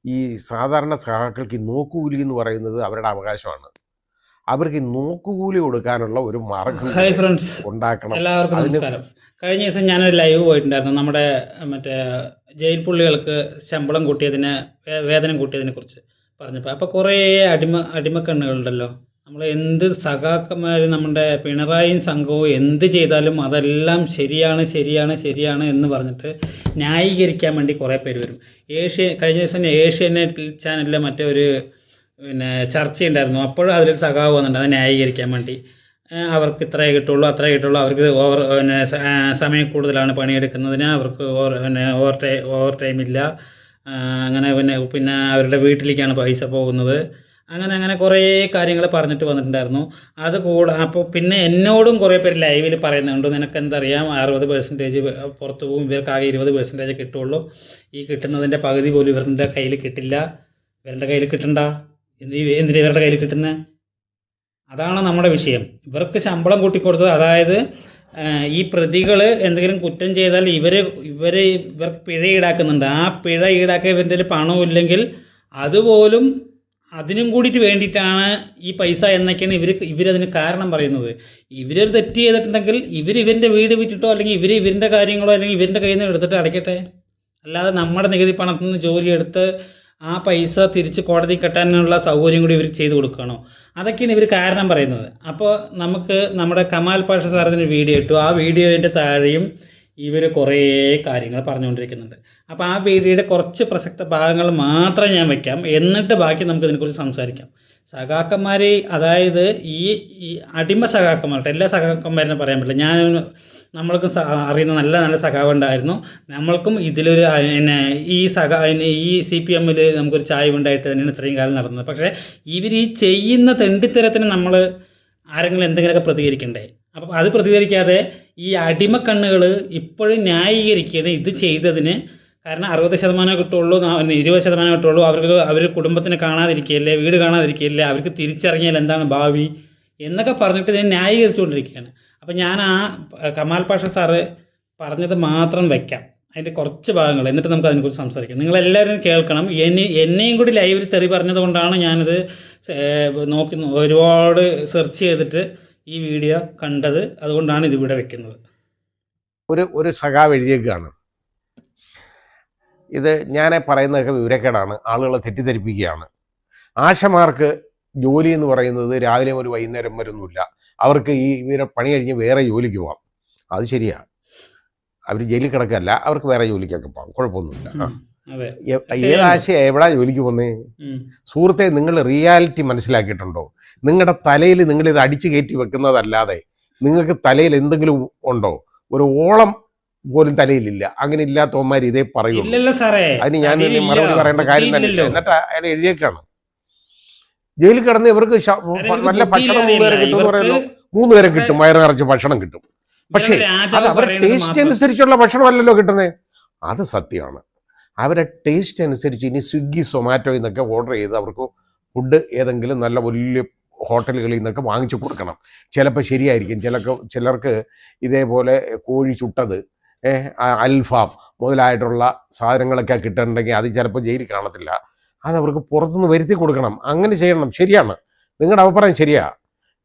ഈ സാധാരണ സഹാക്കൾക്ക് ഈ നോക്കുകൂലി എന്ന് പറയുന്നത് അവരുടെ അവകാശമാണ്. അവർക്ക് ഈ നോക്കുകൂലി കൊടുക്കാനുള്ള ഒരു മാർഗം ഹായ് ഫ്രണ്ട്സ്, ഉണ്ടാക്കണം. എല്ലാവർക്കും നമസ്കാരം. കഴിഞ്ഞ ദിവസം ഞാനൊരു ലൈവ് പോയിട്ടുണ്ടായിരുന്നു. നമ്മുടെ മറ്റേ ജയിൽ പുള്ളികൾക്ക് ശമ്പളം കൂട്ടിയതിന്, വേതനം കൂട്ടിയതിനെ കുറിച്ച് പറഞ്ഞപ്പോൾ അപ്പോൾ കുറേ അടിമക്കണ്ണുകളുണ്ടല്ലോ. നമ്മൾ എന്ത് സഖാക്കന്മാർ, നമ്മുടെ പിണറായിയും സംഘവും എന്ത് ചെയ്താലും അതെല്ലാം ശരിയാണ് എന്ന് പറഞ്ഞിട്ട് ന്യായീകരിക്കാൻ വേണ്ടി കുറേ പേര് വരും. കഴിഞ്ഞ ദിവസം ഏഷ്യാനെറ്റ് ചാനലിലെ മറ്റേ ഒരു ചർച്ചയുണ്ടായിരുന്നു. അപ്പോഴും അതിലൊരു സഖാവ് വന്നിട്ടുണ്ട് അത് ന്യായീകരിക്കാൻ വേണ്ടി. അവർക്ക് അത്രേ കിട്ടുള്ളൂ, അവർക്ക് സമയം കൂടുതലാണ് പണിയെടുക്കുന്നതിന്, അവർക്ക് ഓവർ ടൈമില്ല, അങ്ങനെ പിന്നെ അവരുടെ വീട്ടിലേക്കാണ് പൈസ പോകുന്നത്, അങ്ങനെ കുറേ കാര്യങ്ങൾ പറഞ്ഞിട്ട് വന്നിട്ടുണ്ടായിരുന്നു. അപ്പോൾ പിന്നെ എന്നോടും കുറേ പേര് ലൈവിൽ പറയുന്നുണ്ട്, നിനക്ക് എന്തറിയാം, 60% പുറത്ത് പോകും, ഇവർക്ക് ആകെ 20% കിട്ടുള്ളൂ, ഈ കിട്ടുന്നതിൻ്റെ പകുതി പോലും ഇവരുടെ കയ്യിൽ കിട്ടില്ല, ഇവരുടെ കയ്യിൽ കിട്ടണ്ട, എന്തിനാ ഇവരുടെ കയ്യിൽ കിട്ടുന്നത്? അതാണ് നമ്മുടെ വിഷയം. ഇവർക്ക് ശമ്പളം കൂട്ടിക്കൊടുത്തത്, അതായത് ഈ പ്രതികൾ എന്തെങ്കിലും കുറ്റം ചെയ്താൽ ഇവർക്ക് പിഴ ഈടാക്കുന്നുണ്ട്. ആ പിഴ ഈടാക്കാൻ ഇവരുടെ പണവും ഇല്ലെങ്കിൽ അതുപോലും അതിനും കൂടിയിട്ട് വേണ്ടിയിട്ടാണ് ഈ പൈസ എന്നൊക്കെയാണ് ഇവരതിന് കാരണം പറയുന്നത്. ഇവരൊരു തെറ്റ് ചെയ്തിട്ടുണ്ടെങ്കിൽ ഇവരുടെ വീട് വിറ്റിട്ടോ അല്ലെങ്കിൽ ഇവരുടെ കാര്യങ്ങളോ അല്ലെങ്കിൽ ഇവരുടെ കയ്യിൽ നിന്ന് എടുത്തിട്ട് അടയ്ക്കട്ടെ. അല്ലാതെ നമ്മുടെ നികുതി പണത്തിൽ നിന്ന് ജോലിയെടുത്ത് ആ പൈസ തിരിച്ച് കോടതി കെട്ടാനുള്ള സൗകര്യം കൂടി ഇവർ ചെയ്ത് കൊടുക്കുകയാണോ? അതൊക്കെയാണ് ഇവർ കാരണം പറയുന്നത്. അപ്പോൾ നമുക്ക് നമ്മുടെ കമാൽ പാഷ സാറിന് വീഡിയോ ഇട്ടു. ആ വീഡിയോൻ്റെ താഴെയും ഇവർ കുറേ കാര്യങ്ങൾ പറഞ്ഞുകൊണ്ടിരിക്കുന്നുണ്ട്. അപ്പോൾ ആ വീഡിയോയുടെ കുറച്ച് പ്രസക്ത ഭാഗങ്ങൾ മാത്രം ഞാൻ വയ്ക്കാം, എന്നിട്ട് ബാക്കി നമുക്ക് ഇതിനെക്കുറിച്ച് സംസാരിക്കാം. സഖാക്കന്മാർ, അതായത് ഈ അടിമ സഖാക്കന്മാരുടെ, എല്ലാ സഖാക്കന്മാരെന്ന് പറയാൻ പറ്റില്ല. നമ്മൾക്കും അറിയുന്ന നല്ല സഖാവ് ഉണ്ടായിരുന്നു. നമ്മൾക്കും ഇതിലൊരു ഈ CPM നമുക്കൊരു ചായ്വ് ഉണ്ടായിട്ട് തന്നെയാണ് ഇത്രയും കാലം നടന്നത്. പക്ഷേ ഇവർ ഈ ചെയ്യുന്ന തെണ്ടിത്തരത്തിന് നമ്മൾ ആരെങ്കിലും എന്തെങ്കിലുമൊക്കെ പ്രതികരിക്കണ്ടേ? അപ്പം അത് പ്രതികരിക്കാതെ ഈ അടിമക്കണ്ണുകൾ ഇപ്പോഴും ന്യായീകരിക്കുകയാണ് ഇത് ചെയ്തതിന്. കാരണം 60% കിട്ടുള്ളൂ, 20% കിട്ടുള്ളൂ, അവർ കുടുംബത്തിന് കാണാതിരിക്കുകയല്ലേ, വീട് കാണാതിരിക്കുകയല്ലേ, അവർക്ക് തിരിച്ചറിഞ്ഞാൽ എന്താണ് ഭാവി എന്നൊക്കെ പറഞ്ഞിട്ട് ഇതിനെ ന്യായീകരിച്ചുകൊണ്ടിരിക്കുകയാണ്. അപ്പോൾ ഞാൻ ആ കമാൽ പാഷ സാറ് പറഞ്ഞത് മാത്രം വയ്ക്കാം, അതിൻ്റെ കുറച്ച് ഭാഗങ്ങൾ, എന്നിട്ട് നമുക്ക് അതിനെക്കുറിച്ച് സംസാരിക്കാം. നിങ്ങളെല്ലാവരും കേൾക്കണം. എന്നെയും കൂടി ലൈവിൽ തെറി പറഞ്ഞത് കൊണ്ടാണ് ഞാനിത് ഒരുപാട് സെർച്ച് ചെയ്തിട്ട് ഈ വീഡിയോ കണ്ടത്. അതുകൊണ്ടാണ് ഇതിവിടെ വെക്കുന്നത്. ഒരു സഖാവ് എഴുതിയേക്കാണ്, ഇത് ഞാൻ പറയുന്നതൊക്കെ വിവരക്കേടാണ്, ആളുകളെ തെറ്റിദ്ധരിപ്പിക്കുകയാണ്. ആശമാർക്ക് ജോലി എന്ന് പറയുന്നത് രാവിലെ ഒരു വൈകുന്നേരം വരൊന്നുമില്ല. അവർക്ക് ഇവരെ പണി കഴിഞ്ഞ് വേറെ ജോലിക്ക് പോകാം. അത് ശരിയാണ്, അവർ ജയിലിൽ കിടക്കല്ല, അവർക്ക് വേറെ ജോലിക്കൊക്കെ പോകാം, കുഴപ്പമൊന്നുമില്ല. ഏതാശയം എവിടാ ജോലിക്ക് പോകുന്നേ? സുഹൃത്തെ, നിങ്ങൾ റിയാലിറ്റി മനസ്സിലാക്കിയിട്ടുണ്ടോ? നിങ്ങളുടെ തലയിൽ നിങ്ങളിത് അടിച്ചു കയറ്റി വെക്കുന്നതല്ലാതെ നിങ്ങൾക്ക് തലയിൽ എന്തെങ്കിലും ഉണ്ടോ? ഒരു ഓളം പോലും തലയിലില്ല. അങ്ങനെ ഇല്ലാത്തവന്മാർ ഇതേ പറയുള്ളൂ. അതിന് ഞാൻ മറുപടി പറയേണ്ട കാര്യം തന്നെ. എന്നിട്ട് അയാൾ എഴുതിയേക്കാണ്, ജയിലിൽ കിടന്ന് ഇവർക്ക് നല്ല ഭക്ഷണം 3 നേരം കിട്ടും എന്ന് പറയുന്നു. 3 നേരം കിട്ടും, വയറ് നിറച്ച് ഭക്ഷണം കിട്ടും. പക്ഷേ അത് അവരുടെ ടേസ്റ്റ് അനുസരിച്ചുള്ള ഭക്ഷണമല്ലല്ലോ കിട്ടുന്നത്. അത് സത്യമാണ്. അവരുടെ ടേസ്റ്റ് അനുസരിച്ച് ഇനി സ്വിഗ്ഗി സൊമാറ്റോ എന്നൊക്കെ ഓർഡർ ചെയ്ത് അവർക്ക് ഫുഡ് ഏതെങ്കിലും നല്ല വലിയ ഹോട്ടലുകളിൽ നിന്നൊക്കെ വാങ്ങിച്ചു കൊടുക്കണം. ചിലപ്പോൾ ശരിയായിരിക്കും, ചിലർക്ക് ഇതേപോലെ കോഴി ചുട്ടത്, അൽഫാം മുതലായിട്ടുള്ള സാധനങ്ങളൊക്കെ കിട്ടുന്നുണ്ടെങ്കിൽ അത് ചിലപ്പോൾ ജയിലിൽ കാണത്തില്ല. അതവർക്ക് പുറത്തുനിന്ന് വരുത്തി കൊടുക്കണം. അങ്ങനെ ചെയ്യണം. ശരിയാണ്, നിങ്ങളുടെ അഭിപ്രായം ശരിയാ.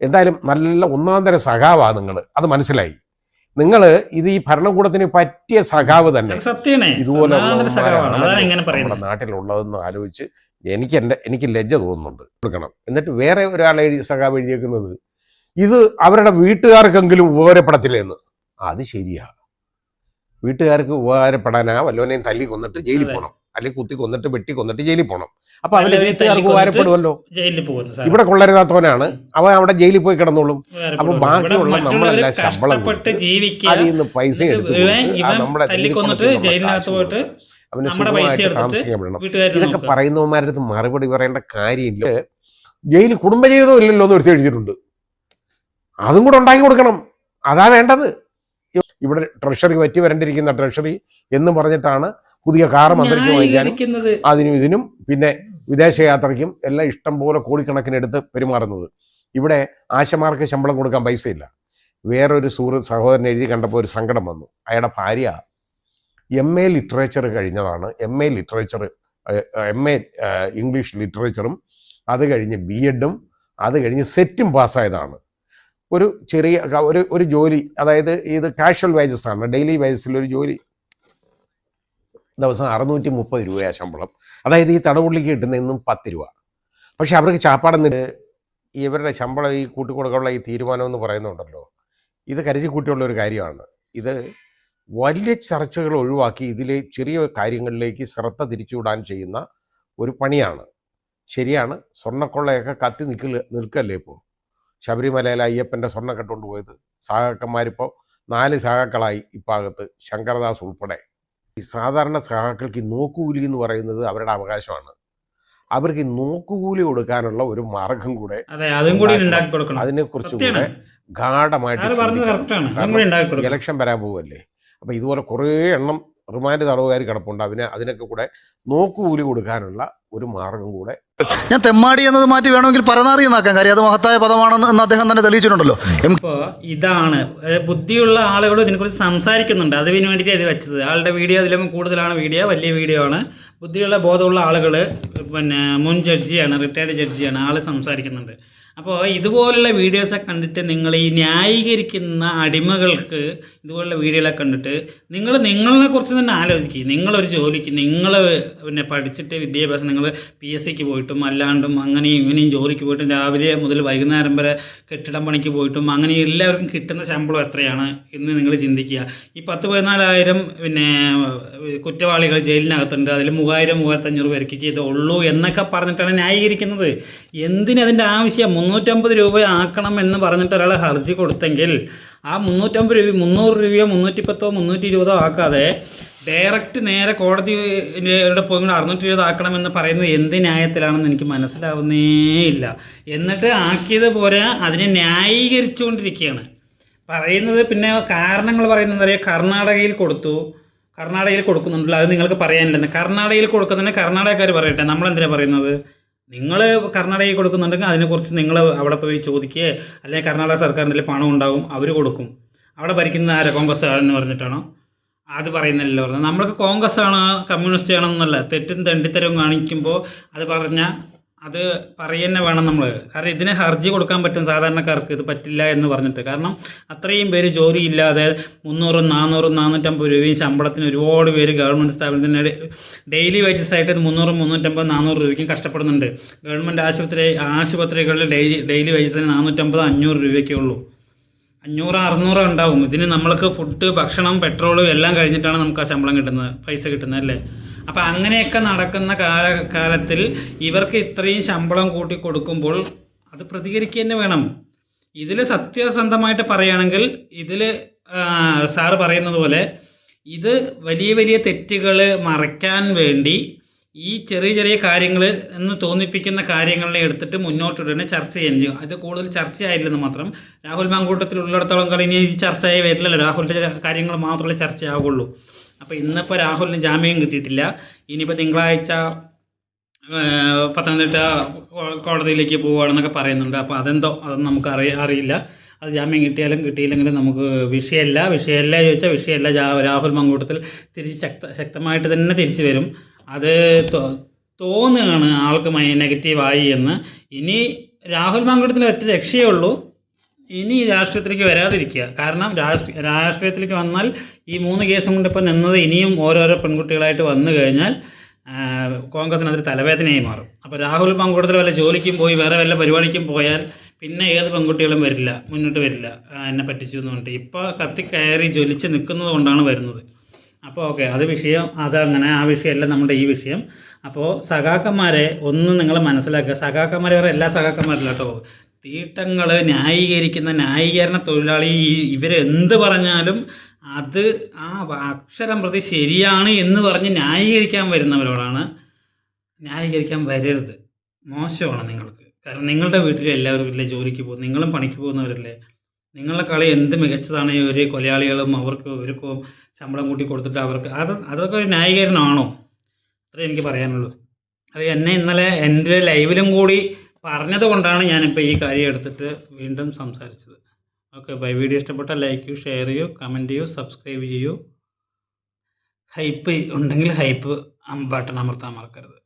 എന്തായാലും നല്ല ഒന്നാന്തര സഖാവാണ് നിങ്ങൾ, അത് മനസ്സിലായി. നിങ്ങൾ ഇത് ഈ ഭരണകൂടത്തിന് പറ്റിയ സഖാവ് തന്നെ. ഇതുപോലെ നമ്മുടെ നാട്ടിലുള്ളതെന്ന് ആലോചിച്ച് എനിക്ക് ലജ്ജ തോന്നുന്നുണ്ട്. കൊടുക്കണം. എന്നിട്ട് വേറെ ഒരാളെ സഖാവ് എഴുതിയേക്കുന്നത് ഇത് അവരുടെ വീട്ടുകാർക്കെങ്കിലും ഉപകാരപ്പെടത്തില്ലെന്ന്. അത് ശരിയാ, വീട്ടുകാർക്ക് ഉപകാരപ്പെടാനാ വല്ലവനെയും തല്ലി കൊന്നിട്ട് ജയിലിൽ പോകണം, അല്ലെങ്കിൽ കുത്തി കൊന്നിട്ട് വെട്ടി കൊന്നിട്ട് ജയിലിൽ പോകണം. അപ്പൊ അവന്റെ വീട്ടുകാർക്ക് ഉപകാരപ്പെടുമല്ലോ. ഇവിടെ കൊള്ളരുതാത്തവനാണ് അവൻ, അവിടെ ജയിലിൽ പോയി കിടന്നോളും. അപ്പൊ ബാക്കിയുള്ള നമ്മളെല്ലാം ശമ്പളം അതിൽ നിന്ന് പൈസ എടുത്ത് നമ്മുടെ അവന് സുഖമായിട്ട് താമസിക്കപ്പെടണം. ഇതൊക്കെ പറയുന്നവന്മാരുടെ അടുത്ത് മറുപടി പറയേണ്ട കാര്യമില്ല. ജയിലിൽ കുടുംബജീവിതം ഇല്ലല്ലോ എന്ന് എഴുതിയിട്ടുണ്ട്. അതും കൂടെ ഉണ്ടാക്കി കൊടുക്കണം, അതാ വേണ്ടത്. ഇവിടെ ട്രഷറി പറ്റി വരണ്ടിരിക്കുന്ന ട്രഷറി എന്ന് പറഞ്ഞിട്ടാണ് പുതിയ കാർ മന്ത്രിക്ക് വാങ്ങിക്കാനും അതിനും ഇതിനും പിന്നെ വിദേശയാത്രയ്ക്കും എല്ലാം ഇഷ്ടം പോലെ കോടിക്കണക്കിന് എടുത്ത് പെരുമാറുന്നത്. ഇവിടെ ആശമാർക്ക് ശമ്പളം കൊടുക്കാൻ പൈസയില്ല. വേറൊരു സഹോദരൻ എഴുതി കണ്ടപ്പോൾ ഒരു സങ്കടം വന്നു. അയാളുടെ ഭാര്യ MA ലിറ്ററേച്ചർ കഴിഞ്ഞതാണ്. MA ലിറ്ററേച്ചർ MA ഇംഗ്ലീഷ് ലിറ്ററേച്ചറും, അത് കഴിഞ്ഞ് BEdും, അത് കഴിഞ്ഞ് സെറ്റും പാസ്സായതാണ്. ഒരു ചെറിയ ഒരു ജോലി, അതായത് ഇത് കാഷ്വൽ വേജസ് ആണ്, ഡെയിലി വേജസിലൊരു ജോലി, ദിവസം 630 രൂപയാണ് ശമ്പളം. അതായത് ഈ തടവുള്ളിക്ക് കിട്ടുന്ന ഇന്നും 10 രൂപ. പക്ഷെ അവർക്ക് ചാപ്പാടെന്നിട്ട് ഇവരുടെ ശമ്പളം ഈ കൂട്ടിക്കൊടുക്കാനുള്ള ഈ തീരുമാനം എന്ന് പറയുന്നുണ്ടല്ലോ, ഇത് കരുതി കൂട്ടിയുള്ള ഒരു കാര്യമാണ്. ഇത് വലിയ ചർച്ചകൾ ഒഴിവാക്കി ഇതിലെ ചെറിയ കാര്യങ്ങളിലേക്ക് ശ്രദ്ധ തിരിച്ചുവിടാൻ ചെയ്യുന്ന ഒരു പണിയാണ്. ശരിയാണ്, സ്വർണ്ണക്കൊള്ളയൊക്കെ കത്തി നിൽക്കല്ലേ ഇപ്പോൾ. ശബരിമലയിൽ അയ്യപ്പൻ്റെ സ്വർണ്ണം കെട്ടുകൊണ്ട് പോയത് സഹാക്കന്മാരിപ്പോൾ 4 സഹാക്കളായി ഇപ്പാകത്ത്, ശങ്കരദാസ് ഉൾപ്പെടെ. ഈ സാധാരണ സഹാക്കൾക്ക് ഈ നോക്കുകൂലി എന്ന് പറയുന്നത് അവരുടെ അവകാശമാണ്. അവർക്ക് ഈ നോക്കുകൂലി കൊടുക്കാനുള്ള ഒരു മാർഗം കൂടെ അതിനെക്കുറിച്ച് കൂടെ ഗാഢമായിട്ട് ഇലക്ഷൻ വരാൻ പോവല്ലേ. അപ്പം ഇതുപോലെ കുറേ എണ്ണം റിമാൻഡ് തടവുകാർ കിടപ്പുണ്ട്. അതിനൊക്കെ കൂടെ നോക്കുകൂലി കൊടുക്കാനുള്ള ഒരു മാർഗം കൂടെ. ഞാൻ തെമ്മാടി എന്നത് മാറ്റി വേണമെങ്കിൽ പരനാറി എന്നാക്കാൻ, കാര്യം അത് മഹത്തായ പദമാണെന്ന് അദ്ദേഹം തന്നെ തെളിയിച്ചിട്ടുണ്ടല്ലോ. ഇപ്പോൾ ഇതാണ് ബുദ്ധിയുള്ള ആളുകൾ ഇതിനെക്കുറിച്ച് സംസാരിക്കുന്നുണ്ട്. അതിന് വേണ്ടിയിട്ട് ഇത് വെച്ചത്. ആളുടെ വീഡിയോ അതിലും കൂടുതലാണ്, വലിയ വീഡിയോ ആണ്. ബുദ്ധിയുള്ള ബോധമുള്ള ആളുകൾ, പിന്നെ മുൻ ജഡ്ജിയാണ്, റിട്ടയർഡ് ജഡ്ജിയാണ്, ആൾ സംസാരിക്കുന്നുണ്ട്. അപ്പോൾ ഇതുപോലുള്ള വീഡിയോസൊക്കെ കണ്ടിട്ട് നിങ്ങൾ ഈ ന്യായീകരിക്കുന്ന അടിമകൾക്ക് ഇതുപോലുള്ള വീഡിയോകളൊക്കെ കണ്ടിട്ട് നിങ്ങളെ കുറിച്ച് തന്നെ ആലോചിക്കുക. നിങ്ങളൊരു ജോലിക്ക് പിന്നെ പഠിച്ചിട്ട് വിദ്യാഭ്യാസം നിങ്ങൾ PSCക്ക് പോയിട്ടും അല്ലാണ്ടും അങ്ങനെയും ഇങ്ങനെയും ജോലിക്ക് പോയിട്ടും രാവിലെ മുതൽ വൈകുന്നേരം വരെ കെട്ടിടം പണിക്ക് പോയിട്ടും അങ്ങനെ എല്ലാവർക്കും കിട്ടുന്ന ശമ്പളം എത്രയാണ് എന്ന് നിങ്ങൾ ചിന്തിക്കുക. ഈ 10-14,000 പിന്നെ കുറ്റവാളികൾ ജയിലിനകത്തുണ്ട്, അതിൽ 3,000-3,500 പേർക്ക് ഇത് ഉള്ളൂ എന്നൊക്കെ പറഞ്ഞിട്ടാണ് ന്യായീകരിക്കുന്നത്. എന്തിനതിൻ്റെ ആവശ്യം? 350 രൂപ ആക്കണം എന്ന് പറഞ്ഞിട്ട് ഒരാൾ ഹർജി കൊടുത്തെങ്കിൽ ആ 350 രൂപ 300 രൂപയോ 310-ഓ 320-ഓ ആക്കാതെ ഡയറക്റ്റ് നേരെ കോടതിയുടെ പോയി 620 ആക്കണമെന്ന് പറയുന്നത് എന്ത് ന്യായത്തിലാണെന്ന് എനിക്ക് മനസ്സിലാവുന്നേ ഇല്ല. എന്നിട്ട് ആക്കിയത് പോലെ അതിനെ ന്യായീകരിച്ചുകൊണ്ടിരിക്കുകയാണ് പറയുന്നത്. പിന്നെ കാരണങ്ങൾ പറയുന്നത് അറിയാം, കർണാടകയിൽ കൊടുക്കുന്നുണ്ടല്ലോ, അത് നിങ്ങൾക്ക് പറയാനില്ലെന്ന്. കർണാടകയിൽ കൊടുക്കുന്നതിന് കർണാടകക്കാർ പറയട്ടെ, നമ്മളെന്തിനാണ് പറയുന്നത്? നിങ്ങൾ കർണാടകയിൽ കൊടുക്കുന്നുണ്ടെങ്കിൽ അതിനെക്കുറിച്ച് നിങ്ങൾ അവിടെ പോയി ചോദിക്കുക, അല്ലെങ്കിൽ കർണാടക സർക്കാരിൻ്റെ പണം ഉണ്ടാകും, അവർ കൊടുക്കും. അവിടെ ഭരിക്കുന്ന ആരാ? കോൺഗ്രസ് ആണെന്ന് പറഞ്ഞിട്ടാണോ? അത് പറയുന്നില്ലല്ലോ പറഞ്ഞത്. നമ്മൾക്ക് കോൺഗ്രസ് ആണോ കമ്മ്യൂണിസ്റ്റ് ആണെന്നല്ല, തെറ്റും തെണ്ടിത്തരവും കാണിക്കുമ്പോൾ അത് പറയുന്നെ വേണം നമ്മൾ. കാരണം ഇതിന് ഹർജി കൊടുക്കാൻ പറ്റും സാധാരണക്കാർക്ക്, ഇത് പറ്റില്ല എന്ന് പറഞ്ഞിട്ട്. കാരണം അത്രയും പേര് ജോലിയില്ലാതെ 300, 400, 450 രൂപയും ശമ്പളത്തിന് ഒരുപാട് പേര് ഗവൺമെൻറ് സ്ഥാപനത്തിന് ഡെയിലി വേജസ് ആയിട്ട് 300, 350, 400 രൂപയ്ക്കും കഷ്ടപ്പെടുന്നുണ്ട്. ഗവൺമെൻറ് ആശുപത്രികളിൽ ഡെയിലി വേജസിന് 450, 500 രൂപയ്ക്കേ ഉള്ളൂ. 500, 600 ഉണ്ടാവും. ഇതിന് നമ്മൾക്ക് ഫുഡ്, ഭക്ഷണം, പെട്രോൾ എല്ലാം കഴിഞ്ഞിട്ടാണ് നമുക്ക് ആ ശമ്പളം കിട്ടുന്നത്, പൈസ കിട്ടുന്നത് അല്ലേ. അപ്പം അങ്ങനെയൊക്കെ നടക്കുന്ന കാലത്തിൽ ഇവർക്ക് ഇത്രയും ശമ്പളം കൂട്ടി കൊടുക്കുമ്പോൾ അത് പ്രതികരിക്കുക തന്നെ വേണം. ഇതിൽ സത്യസന്ധമായിട്ട് പറയുകയാണെങ്കിൽ ഇതിൽ സാറ് പറയുന്നത് പോലെ ഇത് വലിയ തെറ്റുകൾ മറയ്ക്കാൻ വേണ്ടി ഈ ചെറിയ കാര്യങ്ങൾ എന്ന് തോന്നിപ്പിക്കുന്ന കാര്യങ്ങളെ എടുത്തിട്ട് മുന്നോട്ടുടനെ ചർച്ച ചെയ്യാൻ ചെയ്യും. അത് കൂടുതൽ ചർച്ചയായില്ലെന്ന് മാത്രം. രാഹുൽ മാങ്കൂട്ടത്തിലുള്ളിടത്തോളം കാലം ഇനി ഈ ചർച്ചയായി വരില്ലല്ലോ, രാഹുലിൻ്റെ കാര്യങ്ങൾ മാത്രമേ ചർച്ചയാവുള്ളൂ. അപ്പോൾ ഇന്നിപ്പോൾ രാഹുലിന് ജാമ്യം കിട്ടിയിട്ടില്ല. ഇനിയിപ്പോൾ തിങ്കളാഴ്ച പത്തനംതിട്ട കോടതിയിലേക്ക് പോവുകയാണെന്നൊക്കെ പറയുന്നുണ്ട്. അപ്പോൾ അതൊന്നും നമുക്ക് അറിയില്ല. അത് ജാമ്യം കിട്ടിയാലും കിട്ടിയില്ലെങ്കിലും നമുക്ക് വിഷയമല്ല ചോദിച്ചാൽ വിഷയമല്ല. രാഹുൽ മാങ്കൂട്ടത്തിൽ ശക്തമായിട്ട് തന്നെ തിരിച്ചു വരും. അത് തോന്നുകയാണ് ആൾക്ക് നെഗറ്റീവായി എന്ന്. ഇനി രാഹുൽ മാങ്കൂട്ടത്തിൽ ഒറ്റ രക്ഷയേ ഉള്ളൂ, ഇനി രാഷ്ട്രീയത്തിലേക്ക് വരാതിരിക്കുക. കാരണം രാഷ്ട്രീയത്തിലേക്ക് വന്നാൽ ഈ 3 കേസും കൊണ്ട് ഇപ്പോൾ നിന്നത് ഇനിയും ഓരോരോ പെൺകുട്ടികളായിട്ട് വന്നു കഴിഞ്ഞാൽ കോൺഗ്രസിന് അതൊരു തലവേദനയായി മാറും. അപ്പോൾ രാഹുൽ മാങ്കൂട്ടത്തിൽ വല്ല ജോലിക്കും പോയി വേറെ വല്ല പരിപാടിക്കും പോയാൽ പിന്നെ ഏത് പെൺകുട്ടികളും മുന്നോട്ട് വരില്ല എന്നെ പറ്റിച്ചു എന്ന് പറഞ്ഞിട്ട്. ഇപ്പോൾ കയറി ജ്വലിച്ച് നിൽക്കുന്നത് കൊണ്ടാണ് വരുന്നത്. അപ്പോൾ ഓക്കെ, അത് വിഷയം അതങ്ങനെ, ആ വിഷയമല്ല നമ്മുടെ ഈ വിഷയം. അപ്പോൾ സഖാക്കന്മാരെ ഒന്നും നിങ്ങൾ മനസ്സിലാക്കുക. സഖാക്കന്മാരെ വേറെ എല്ലാ സഖാക്കന്മാരില്ല കേട്ടോ. തീട്ടങ്ങൾ ന്യായീകരിക്കുന്ന ന്യായീകരണ തൊഴിലാളി ഇവരെന്ത് പറഞ്ഞാലും അത് ആ അക്ഷരം പ്രതി ശരിയാണ് എന്ന് പറഞ്ഞ് ന്യായീകരിക്കാൻ വരുന്നവരോടാണ്. ന്യായീകരിക്കാൻ വരരുത്, മോശമാണ് നിങ്ങൾക്ക്. കാരണം നിങ്ങളുടെ വീട്ടിൽ എല്ലാവരും ഇല്ലേ ജോലിക്ക് പോകും, നിങ്ങളും പണിക്ക് പോകുന്നവരല്ലേ. നിങ്ങളുടെ കളി എന്ത് മികച്ചതാണ് ഈ ഒരു കൊലയാളികളും ഇവർക്കും ശമ്പളം കൂട്ടി കൊടുത്തിട്ട് അതൊക്കെ ഒരു ന്യായീകരണമാണോ? അത്രേ എനിക്ക് പറയാനുള്ളൂ. അത് എന്നെ ഇന്നലെ എൻ്റെ ലൈവിലും കൂടി പറഞ്ഞത് കൊണ്ടാണ് ഞാനിപ്പോൾ ഈ കാര്യം എടുത്തിട്ട് വീണ്ടും സംസാരിച്ചത്. Okay bye. വീഡിയോ ഇഷ്ടപ്പെട്ടാൽ ലൈക്ക് ചെയ്യൂ, ഷെയർ ചെയ്യൂ, കമൻറ്റ് ചെയ്യൂ, സബ്സ്ക്രൈബ് ചെയ്യൂ. ഹൈപ്പ് ഉണ്ടെങ്കിൽ ഹൈപ്പ് ബട്ടൺ അമർത്താൻ മറക്കരുത്.